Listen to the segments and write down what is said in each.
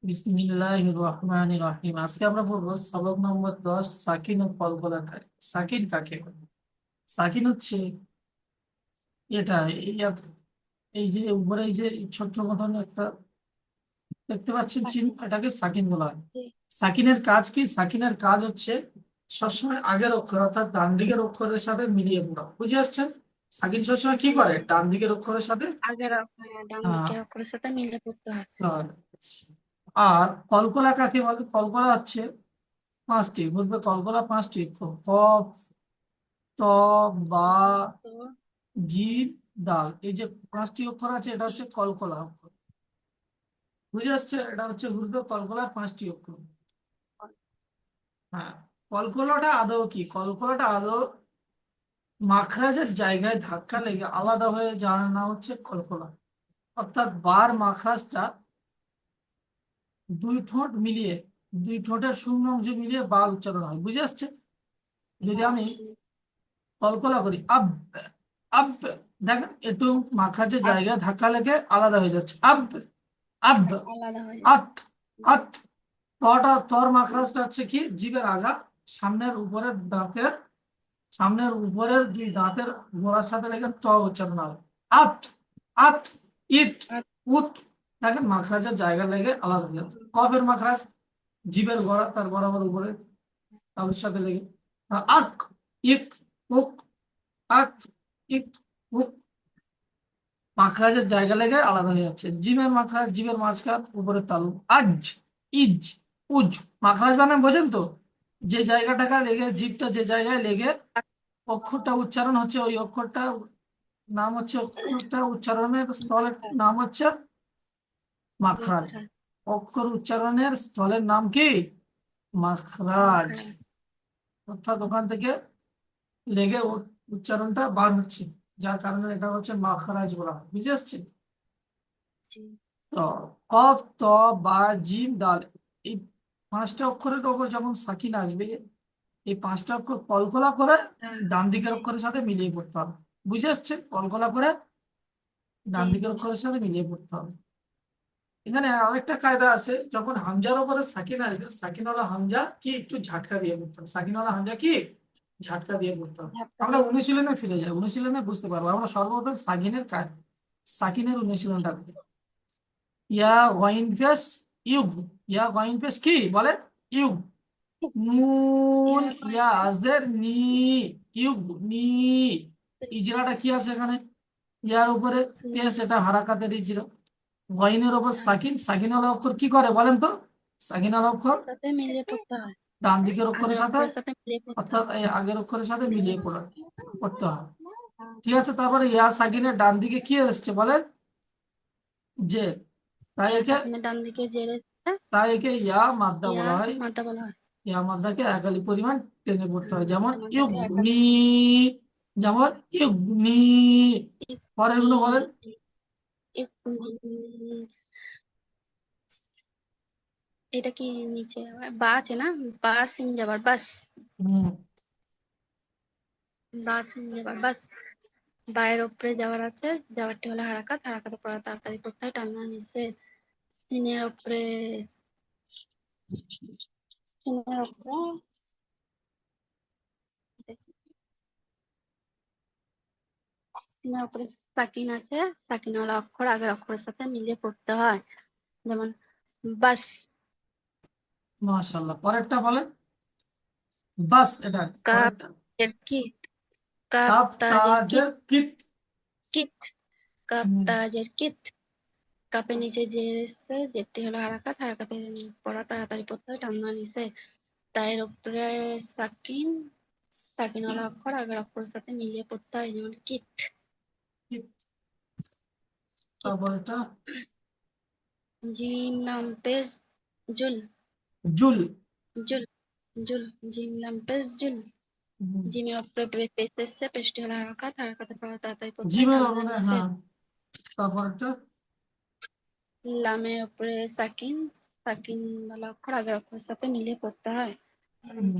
বিসমিল্লাহির রহমানির রহিম। আজকে আমরা পড়বো সবক নম্বর 10, সাকিন ও কলকলা কাকে। সাকিন কাকে বলে? সাকিন হচ্ছে এটা এই যে উপরে এই যে ছোট্ট মতন একটা দেখতে পাচ্ছেন চিহ্ন, এটাকে সাকিন বলা হয়। সাকিনের কাজ কি? সাকিনের কাজ হচ্ছে সবসময় আগের অক্ষর অর্থাৎ ডান দিকের অক্ষরের সাথে মিলিয়ে পড়া। বুঝে আসছেন? সাকিন সবসময় কি করে? ডান দিকের অক্ষরের সাথে ডান আহ দিকের অক্ষরের সাথে মিলে পড়তে হয়। আহ, আর কলকলা কাকে বলে? কলকলা হচ্ছে পাঁচটি। বলবে কলকলা পাঁচটি: কফ, ত, বা, তো জিম, দাল। এই যে পাঁচটি অক্ষর আছে, এটা হচ্ছে কলকলা অক্ষর। বুঝে আসছে? এটা হচ্ছে বলবে কলকলার পাঁচটি অক্ষর। হ্যাঁ। কলকলাটা আদৌ কি? কলকলাটা আদৌ মাখরাজের জায়গায় ধাক্কা লেগে আলাদা হয়ে যার নাম হচ্ছে কলকলা। অর্থাৎ বার মাখরাজটা দুই ঠোঁট মিলিয়ে, দুই ঠোঁটের শূন্য অংশ মিলিয়ে বা উচ্চারণ হয়। বুঝে আসছে? যদি আমি কলকলা করি আব, আব, দেখেন একটু মাখরাজের আত জায়গায় ধাক্কা লেগে আলাদা হয়ে যাচ্ছে। আব, আব, আলাদা হয়ে যায়। আত, আত। তর মাখরাজটা হচ্ছে কি? জিভের আগা, সামনের উপরের দাঁতের, সামনের উপরের দুই দাঁতের গোড়ার সাথে লেগে ত উচ্চারণ হবে। আত, আত, ইট, আত উত। দেখেন মাখরাজের জায়গা লেগে আলাদা হয়ে যাচ্ছে। কফের মাখরাজ জিভের গোড়া তার বরাবর উপরে তালুর সাথে লেগে আক, ইক, উক, আক, ইক, উক। মাখরাজের জায়গা লেগে আলাদা হয়ে যাচ্ছে। জিমের মাখরাজ জিভের মাঝখান উপরের তালু। আজ, ইজ, উজ। মাখরাজ মানে বোঝেন তো? যে জায়গাটাকে লেগে, জিভটা যে জায়গায় লেগে অক্ষরটা উচ্চারণ হচ্ছে, ওই অক্ষরটা নাম হচ্ছে, অক্ষরটা উচ্চারণের স্থলের মাখরাজ নাম হচ্ছে মাখরাজ। মাখরাজ অক্ষর উচ্চারণের স্থলের নাম কি? মাখরাজ। মাখরাজ। অর্থাৎ ওখান থেকে লেগে উচ্চারণটা বার হচ্ছে, যার কারণে এটা হচ্ছে মাখরাজ বলা হয়। বুঝে আসছে? জি তো কফ, ত, বা, জিম, দাল, এই পাঁচটা অক্ষরের উপর যখন সাকিন আসবে, এই পাঁচটা অক্ষর কলকলা করে হ্যাঁ, ডান দিকের জি অক্ষরের সাথে মিলিয়ে পড়তে হবে। বুঝে আসছে? কলকলা করে জি ডান দিকের অক্ষরের সাথে মিলিয়ে পড়তে হবে। এখানে আরেকটা কায়দা আছে, যখন হামজার উপরে সাকিন আসবে, সাকিনওয়ালা হামজা কি একটু ঝাটকা দিয়ে পড়তে হবে। সাকিনওয়ালা হামজা কি ঝাটকা দিয়ে পড়তে হবে। ঝাপটা আমরা দিয়ে অনুশীলনে ফিরে যাই, অনুশীলনে বুঝতে পারবো। আমরা সর্বপ্রথম সাকিনের অনুশীলনটা করি। ইয়া ওয়াইন ফেস, ইউগ। ইয়া ওয়াইন ফেস কি বলে? ইউগ। নুন ইয়া ইয়া পয়েন্টে আজের নি, ইউগ, নি। ইজরাটা কি আছে এখানে? ইয়ার উপরে পেশ, এটা হারাকাতের ইজরা। ওয়াইনের ওপর সাকিন, সাকিন আলা অক্ষর কি করে বলেন তো? সাকিন আলা অক্ষর সাথে মিলিয়ে পড়তে হয়। ডান দিকের অক্ষরের আগের সাথে, অক্ষরের সাথে মিলিয়ে পড়তে অর্থাৎ হয়। এই আগের অক্ষরের সাথে মিলিয়ে পড়তে হয়। ঠিক আছে, তারপরে ইয়া সাকিনের ডান দিকে কি এসছে বলেন? যে, তাই ইয়া একে, সাকিনের ডান দিকে জের এসে ইয়া মাদ্দা ইয়া বলা হয়। মাদ্দা বলা হয়। ইয়া মাদ্দাকে একালি পরিমাণ টেনে পড়তে হয়। যেমন ইয়া মাদ্দাকে ইউগনি, একালি যেমন ইউগনি। পরের ইকনি গুলো বলেন। ইকনি। এটা কি নিচে বা আছে না? বা সিন যাবার বাস, হুম, বা সিন যাবার বাস। বায়ের উপরে যাওয়ার আছে, যাওয়ারটি হলো হারাকাত, হারাকাতে পড়া তাড়াতাড়ি পড়তে হয় টান্না নিচে। সিনের উপরে সিনের উপরে সিনের উপরে সাকিন আছে, সাকিনওয়ালা অক্ষর আগের অক্ষরের সাথে মিলিয়ে পড়তে হয়। যেমন বাস, মাশাআল্লাহ। পরেরটা বলেন। বাস, এটা কাপ পরেরটা। এর কিত, কাপ কাফ তাজের কিত, তাজের কিত। কিত, কাপ হুম, তাজের কিত। কাপের নিচে যে এসছে, যেটি হলো হারাকাত, হারাকাতে পড়া তাড়াতাড়ি পড়তে হয় টান্না নিচে। তায়ের উপরে সাকিন, সাকিনওয়ালা অক্ষর আগের অক্ষরের সাথে মিলিয়ে পড়তে হয়। যেমন কিত, কিত। কিত। তারপর এটা জিম লাম পেশ joule, joule. Joule, joule. Gym লাম পেশ জুল। হুম, জিমের উপরে পেশ এসছে, পেশটি হলো হারাকাত, হারাকাতে পড়া তাড়াতাড়ি পড়তে হয় জিমের টান্না ওপরে, নিচে। হ্যাঁ। তারপর এটা লামের উপরে সাকিন, সাকিন ওয়ালা অক্ষর আগের অক্ষরের সাথে মিলিয়ে পড়তে হয়। হুম,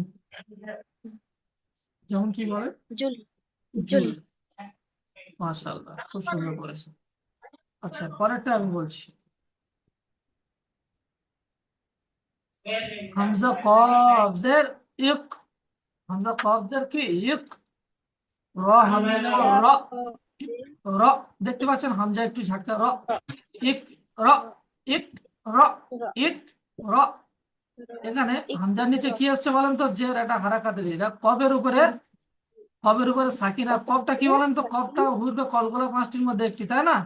যেমন কি বলে? Joule, joule. জুল। মাশাআল্লাহ, খুব সুন্দর বলেছে। আচ্ছা, পরেরটা আমি বলছি। হামজা কফজের ইক, হামজা কফজের কি ইক, র হামজা যেমন হামজা র, জি র, দেখতে পাচ্ছেন হামজা একটু ঝাটকা র, ইক, র, ইক, র, র ইক, র। এখানে ইক হামজার নিচে র কি আসছে বলেন তো, জের একটা হারাকাতের এটা কবের উপরে, কবের উপরে সাকিন, আর কবটা কি বলেন তো, কবটা ঘুরবে কলকলা পাঁচটির মধ্যে একটি, তাই না?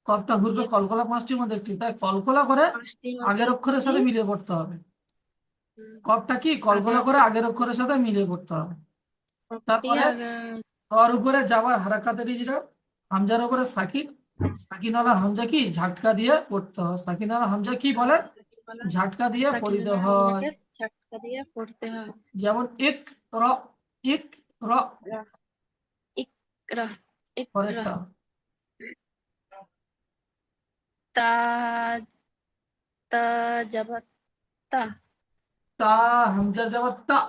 কবটা ঘুরবে কলকলা পাঁচটির মধ্যে একটি, তাই কলকলা করে পাঁচটির মধ্যে আগের অক্ষরের একটি সাথে মিলিয়ে পড়তে হবে। কবটা কি আগের কলকলা করে অক্ষর আগের অক্ষরের সাথে মিলিয়ে পড়তে হবে। কপটি তারপরে আগের ওর উপরে যাবার হারাকাতের ইজরা, হামজার উপরে সাকিন, সাকিনওয়ালা হামজা কি ঝাটকা দিয়ে পড়তে হয়, সাকিনওয়ালা হামজা কি বলেন, সাকিনওয়ালা ঝাটকা দিয়ে পড়িতে সাকিনওয়ালা হয়। হামজাকে ঝটকা দিয়ে পড়তে হয়। যেমন ইক, র, ইক, র। রা ইকরা ইকরা পরেরটা তা তা যাবা তা তা, হামজা যাবার তা।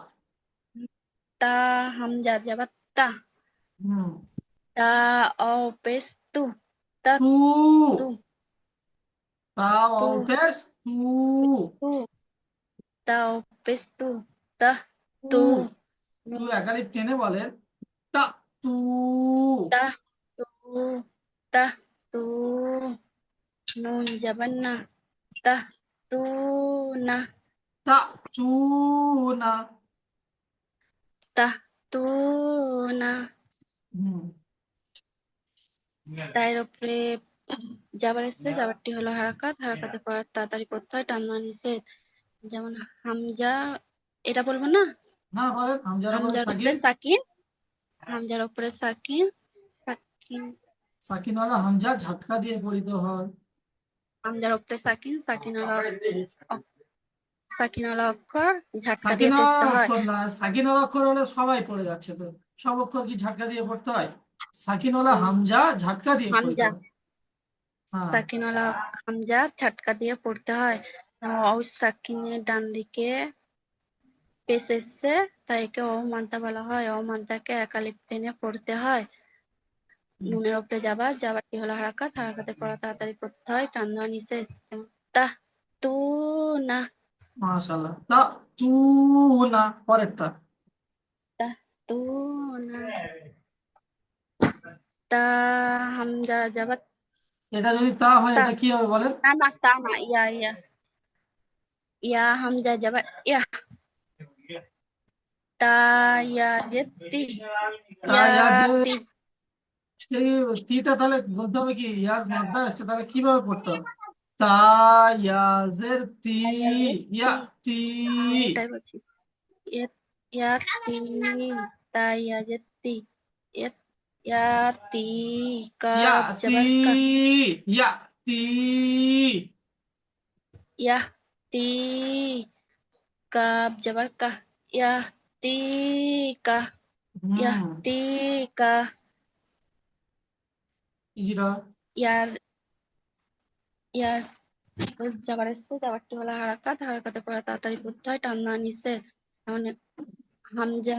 তা হামজা যাবা তা হুম, তা ও পেশ তু তা তু, তু তা তু অল্পেশ তু, তু তা ও পেশ তু তা তু, তু তু নু একালিপ টেনে বলেন তা, তু, তা তু তা তু নুন যাবেন না তা তু না তা, তু না। তা তু না হুম, তার উপরে যাবার এসছে যাবারটি হলো হারাকাত হারাকাতের পর তাড়াতাড়ি পড়তে হয় টান দেওয়া নিষেধ। যেমন হামজা এটা বলবো না হ্যাঁ বলেন হামজার উপরে হামজার উপরে সাকিন, সাকিন হামজার উপরে সাকিন সাকিন সাকিনওয়ালা হামজা ঝাটকা দিয়ে পড়িতে হয়। হামজার উপরে সাকিন সাকিনওয়ালা অক্ষর ঝাটকা দিয়ে সাকিনওয়ালা পড়তে হয়। অক্ষর না, সাকিনওয়ালা অক্ষর হলে সবাই পড়ে যাচ্ছে তো, সব অক্ষর কি ঝাটকা দিয়ে পড়তে হয়? সাকিনওয়ালা উম, হামজা ঝাটকা দিয়ে পড়িতে হামজা হয়। হ্যাঁ, সাকিনওয়ালা হামজা ঝাটকা দিয়ে পড়তে হয়। ও সাকিনের ডান দিকে পেশ এসছে তাই একে ও মাদ্দা বলা হয়। ও মাদ্দাকে একালিপ টেনে পড়তে হয়। নুনের উপরে যাবারটি হলো হারাকাত হারাকাতের পড়া তাড়াতাড়ি পড়তে হয় টান দেওয়া নিষেধ। যেমন তা তু না মাশাআল্লাহ। তা, তু না। পরেরটা তা তু না তা হামজা যাবার এটা যদি তা হয় তা এটা কি হবে বলেন? না না তা না ইয়া ইয়া ইয়া হামজা যাবার ইয়া তা ইয়া জেতি তা ইয়া ইয়া যে, তি এই তিটা তাহলে বলতে হবে কি ইয়াজ মাদ্দা আসছে, তাহলে কিভাবে পড়তে হবে? তা, ইয়াজের তি, ইয়া ইয়া, জেতি তি, এটাই বলছি ইয়া ইয়া তি তা ইয়া জেতি ইয়া ইয়া তি ইয়া, কাব তি, যাবার কা ইয়া, তি। ইয়া তি কাব যাবার কা ইয়া তি কা ইয়া হুম, তি কা ইজিরা। ইয়ার ইয়ার যাবার এসছে যাবারটি হলো হারাকাত হারাকাতের পরে তাড়াতাড়ি পড়তে হয় টান দেওয়া নিষেধ। মানে হামজা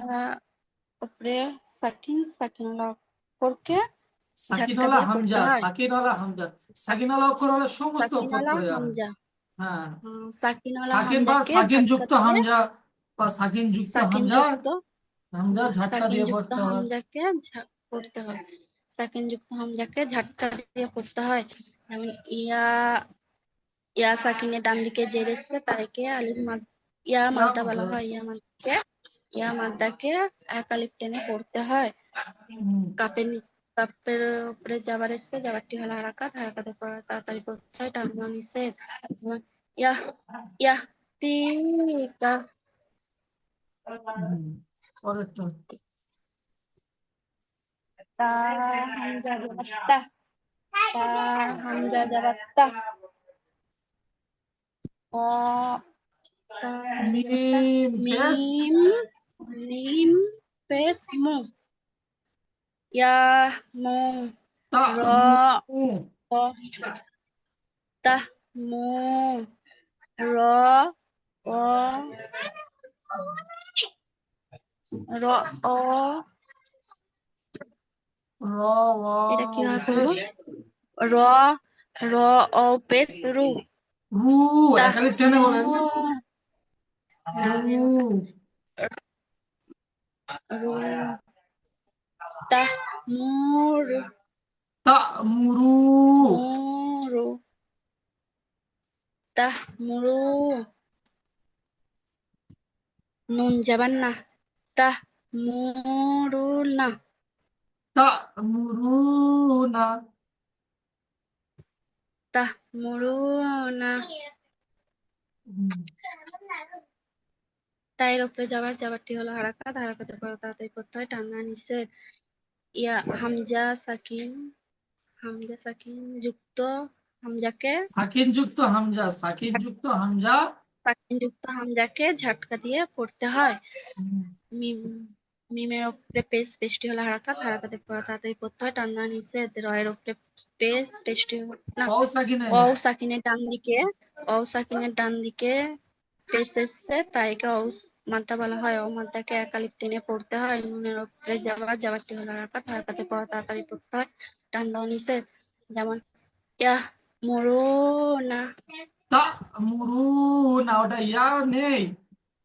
উপরে সাকিন সাকিন অক্ষরকে ঝাটকা সাকিনওয়ালা দিয়ে পড়তে হামজা, হয়। সাকিনওয়ালা হামজা, সাকিনওয়ালা অক্ষর হলে সমস্ত অক্ষর সাকিনওয়ালা পড়ে যাবে। হামজা হ্যাঁ, সাকিনওয়ালা সাকিন বা হামজাকে সাকিন ঝাটকা যুক্ত দিয়ে হামজা, বা সাকিন যুক্ত সাকিন হামজা, যুক্ত হামজা ঝাটকা সাকিন দিয়ে যুক্ত পড়তে হয়। হামজাকে পড়তে হয়। সাকিন যুক্ত হামজাকে ঝাটকা দিয়ে পড়তে হয়। যেমন ইয়া ইয়া সাকিনের ডান দিকে জের এসছে তাইকে আলিফ মাদ ইয়া ইয়া মাদ্দা মতো। বলা হয়। ইয়া মাদ্দাকে এক আলিফ টেনে পড়তে হয়। হুম, কাপের উপরে যাবার এসছে যাবারটি হলো হারাকাত হারাকাতের পর তাড়াতাড়ি পড়তে হয় টান দেওয়া নিষেধ। যেমন ইয়া ইয়া তিকা হুম, পরেরটা তা হামজা যাবার তা তা হামজা যাবার তা অ তা হামজা যাবার তা মিম পেশ মিম মিম পেশ মু ইয়া মু তা, র মু, র তা মু র অ র অ র, এটা ওয়াও কিভাবে পড়বো পেশ র র অ পেশ রু রু, তা একালিপ টেনে মু বলেন। রু রু তাহ মুরু তা'মুরু মুরু তাহ মুরু নুন যাবার না তাহ মুরুনা তা'মুরুনা তাহ মুরুনা হুম, তাইয়ের উপরে যাবার যাবারটি হলো হারাকাত হারাকাতের পর তাড়াতাড়ি পড়তে হয় টানা নিষেধ ইয়া হামজা সাকিন যুক্ত হামজাকে সাকিন যুক্ত হামজা সাকিন যুক্ত হামজাকে ঝটকা দিয়ে পড়তে হয় হুম, মিম মিমের উপরে পেশটি হলো হারাকাত হারাকাতের পর তাড়াতাড়ি পড়তে হয় টানা নিষেধ রয়ের উপরে পেশটি না ওয়াও সাকিনে অ সাকিনের ডান দিকে পেশ এসছে তাইকে মাদ্দা বলা হয় মাদ্দাকে একালিপ টেনে পড়তে হয় নুনের উপরে যাবারটি হলো হারাকাত হারাকাতের পর তাড়াতাড়ি পড়তে হয় টান দেওয়া নিষেধ যেমন ইয়াহ মুরুনা তা'মুরুনা ওটা ইয়া নেই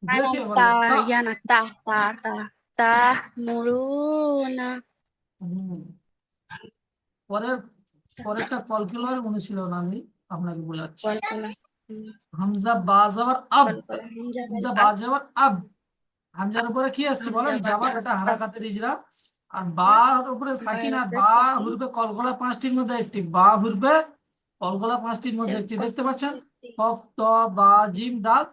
না না দেখে তা বলো ইয়া না তা মুরুনা হুম, পরের পরেরটা কলকলার মনে ছিল না আমি আপনাকে বোঝাচ্ছি কলকলা হামজা বা যাবার আব কলকলা হামজা বল হামজা বা আব যাবার আব হামজার উপরে কি আসছে বলেন হামজা বা যাবার যাবার এটা আব হারাকাতের ইজরা আর বার উপরে সাকিন বায়ের আর উপরে বা সাকিন হুরবে কলকলা পাঁচটির মধ্যে একটি বা হুরবে কলকলা পাঁচটির মধ্যে একটি দেখতে কলকলা পাচ্ছেন একটি কফ ত বা জিম দাল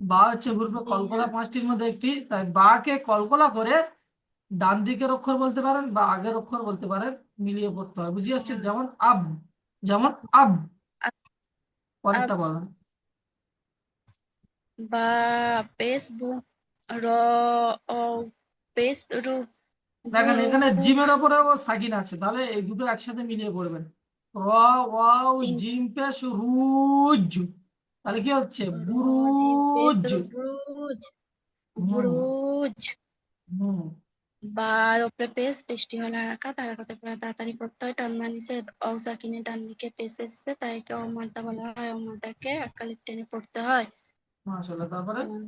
বা হচ্ছে হুরবে জিম কলকলা দাল পাঁচটির মধ্যে একটি তাই বাকে কলকলা করে ডান দিকের অক্ষর বলতে পারেন বা আগের অক্ষর বলতে পারেন মিলিয়ে পড়তে হয় বুঝিয়ে আসছে যেমন আব যেমন আব আব আব পরেরটা বলেন বা পেস বু র ও পেস রু দেখেন বুরু এখানে জিমের ওপরেও সাকিন আছে তাহলে এই দুটো একসাথে মিলিয়ে পড়বেন র ওয়াও তিন জিম পেশ রুজ তাহলে কি হচ্ছে র জিম পেস বুরুজ রু বুরুজ হুম বুরুজ হুম বার উপরে পেশটি হলো হারাকাত হারাকাতের পরে তাড়াতাড়ি পড়তে হয় টান্না নিষেধ অ সাকিনের ডান দিকে পেশ এসছে তাইকে অমাদ্দা বলা হয় অমাদ্দাকে একালিপ টেনে পড়তে হয় মাশাআল্লাহ তারপরে যেমন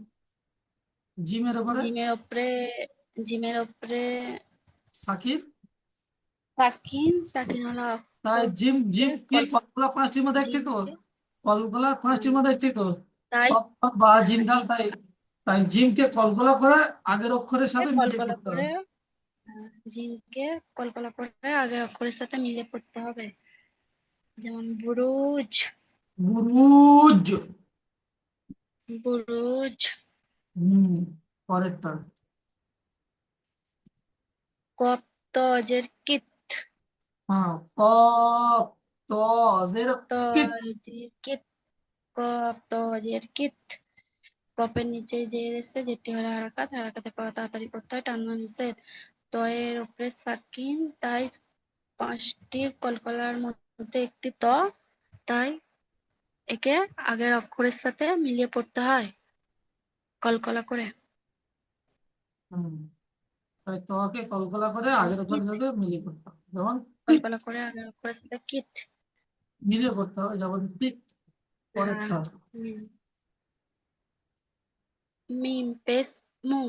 জিমের ওপরে জিমের উপরে জিমের উপরে সাকিন সাকিন হলো তাই জিম জিম কি কল কলকলা পাঁচটির মধ্যে একটি তো জিমকে কলকলা পাঁচটির মধ্যে একটি তো তাই কফ কফ বা জিম দাল জিম তাই তাই জিমকে কলকলা করে আগের অক্ষরের সাথে মিলিয়ে কলকলা করতে করে হবে জিমকে কলকলা করে আগের অক্ষরের সাথে মিলিয়ে পড়তে হবে যেমন বুরুজ বুরুজ বুরুজ হুম পরেরটা কপ তজের কিত হ্যাঁ কফ ত জের কিত তজের কিত কপ তজের কিত কপের নিচে যে এসছে যেটি হলো হারাকাত হারাকাতের পর তাড়াতাড়ি পড়তে হয় টান্না নিষেধ তয়ের উপরে সাকিন তাই পাঁচটি কলকলার মধ্যে একটি তাই একে আগের অক্ষরের সাথে মিলিয়ে পড়তে হয় কলকলা করে হুম তাই তোকে কলকলা করে যেমন আগের অক্ষরের কিত সাথে মিলিয়ে করতে হবে যেমন কিত কলকলা করে আগের অক্ষরের সাথে কিত মিলিয়ে করতে হবে যেমন ঠিক হ্যাঁ পরেরটা মিম পেস মু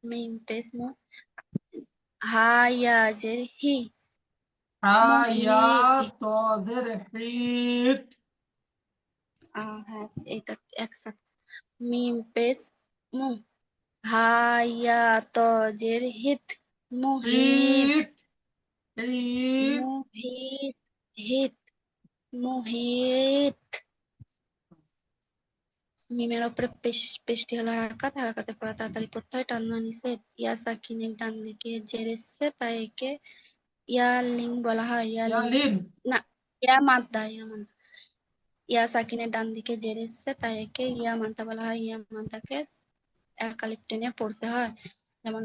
মিম পেস মু হায়া জের হি মুহি আয়াত জের হিত হ্যাঁ এটা একসাথে মিম পেস মু হায়া জের হিত মুহিত হিত হিত মুহিত হিত মুহিত মিমের উপরে পেশটি হলো হারাকাত হারাকাতের পর তাড়াতাড়ি পড়তে হয় টান্না নিষেধ ইয়া সাকিনের ডান দিকে জের এসছে তাই একে ইয়া লিং বলা হয় ইয়া লিং ইয়ালিন না ইয়া মাদ্দা ইয়া সাকিনের ডান দিকে জের এসছে তাই একে ইয়া মাদ্দা বলা হয় ইয়া মাদ্দাকে একালিপ টেনে পড়তে হয় যেমন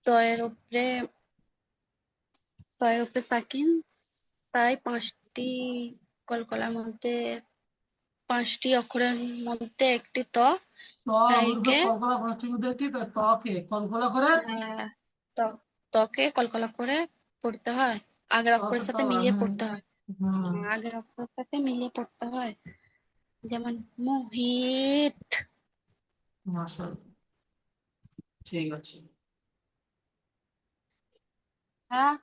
টয়ের উপরে টয়ের উপরে সাকিন তাই কলকলার মধ্যে পাঁচটি অক্ষরের মধ্যে একটি ত হুরবে তাইকে কলকলা পাঁচটির মধ্যে কি তকে কলকলা করে আহ, ত- ত্বকে কলকলা করে পড়তে হয় আগের তকে অক্ষরের তো সাথে মিলিয়ে হ্যাঁ পড়তে হয় হুম আগের অক্ষরের সাথে মিলিয়ে পড়তে হয় যেমন মুহিত মাশাআল্লাহ, ঠিক আছে। হ্যাঁ